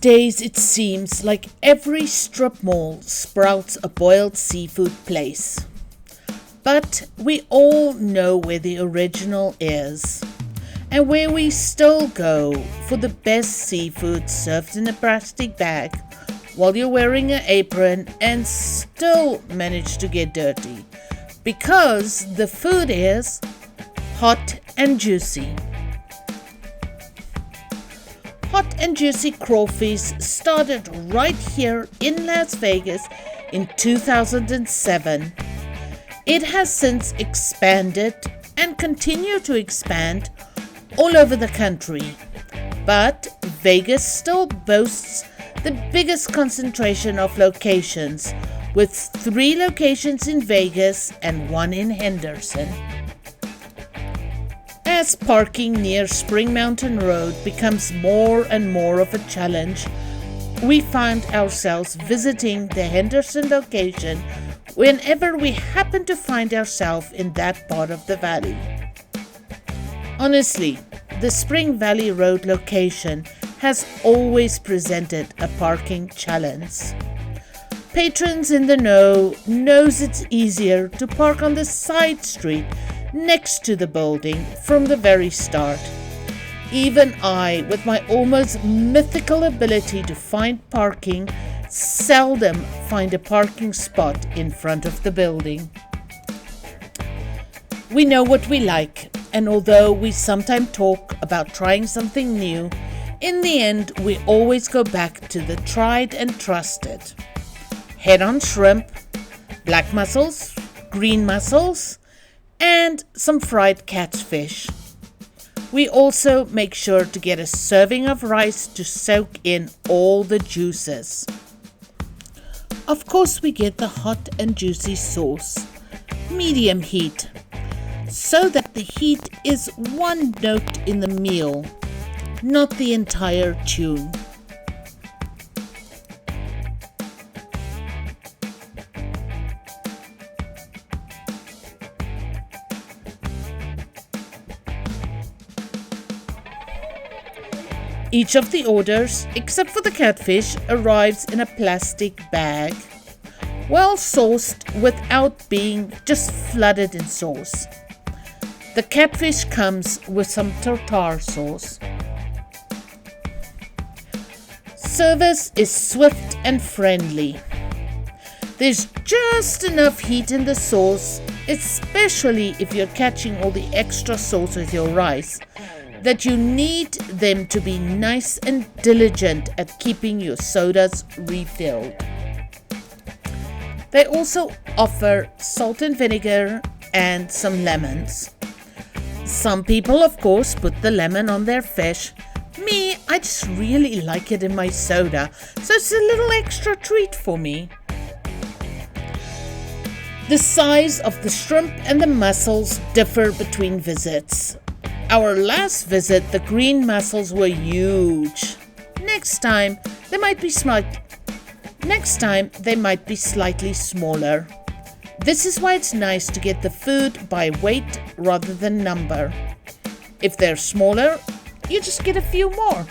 days it seems like every strip mall sprouts a boiled seafood place. But we all know where the original is, and where we still go for the best seafood served in a plastic bag while you're wearing an apron and still manage to get dirty, because the food is hot and juicy. Hot and Juicy Crawfish started right here in Las Vegas in 2007. It has since expanded and continued to expand all over the country, but Vegas still boasts the biggest concentration of locations, with 3 locations in Vegas and 1 in Henderson. As parking near Spring Mountain Road becomes more and more of a challenge, we find ourselves visiting the Henderson location whenever we happen to find ourselves in that part of the valley. Honestly, the Spring Valley Road location has always presented a parking challenge. Patrons in the know knows it's easier to park on the side street next to the building from the very start. Even I, with my almost mythical ability to find parking, seldom find a parking spot in front of the building. We know what we like, and although we sometimes talk about trying something new, in the end we always go back to the tried and trusted. Head-on shrimp, black mussels, green mussels, and some fried catfish. We also make sure to get a serving of rice to soak in all the juices. Of course, we get the hot and juicy sauce, medium heat, so that the heat is one note in the meal, not the entire tune. Each of the orders, except for the catfish, arrives in a plastic bag, well sauced without being just flooded in sauce. The catfish comes with some tartar sauce. Service is swift and friendly. There's just enough heat in the sauce, especially if you're catching all the extra sauce with your rice, that you need them to be nice and diligent at keeping your sodas refilled. They also offer salt and vinegar and some lemons. Some people, of course, put the lemon on their fish. Me, I just really like it in my soda, so it's a little extra treat for me. The size of the shrimp and the mussels differ between visits. Our last visit, the green mussels were huge. Next time, they might be slightly smaller. This is why it's nice to get the food by weight rather than number. If they're smaller, you just get a few more.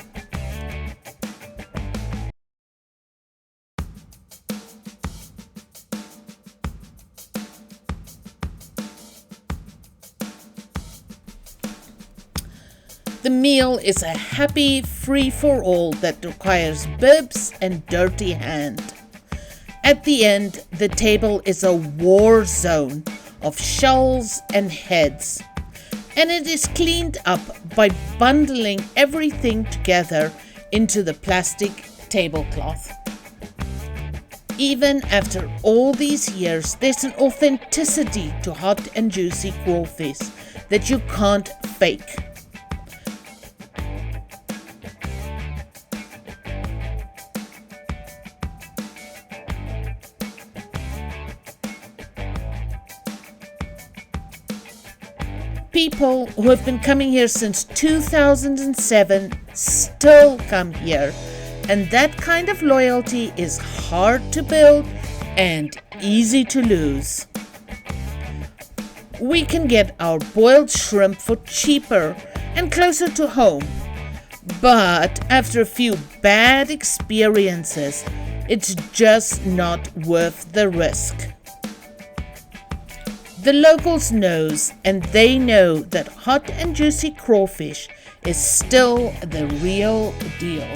The meal is a happy free-for-all that requires bibs and dirty hand. At the end, the table is a war zone of shells and heads, and it is cleaned up by bundling everything together into the plastic tablecloth. Even after all these years, there's an authenticity to hot and juicy crawfish that you can't fake. People who have been coming here since 2007 still come here, and that kind of loyalty is hard to build and easy to lose. We can get our boiled shrimp for cheaper and closer to home, But after a few bad experiences, it's just not worth the risk. The locals knows, and they know that hot and juicy crawfish is still the real deal.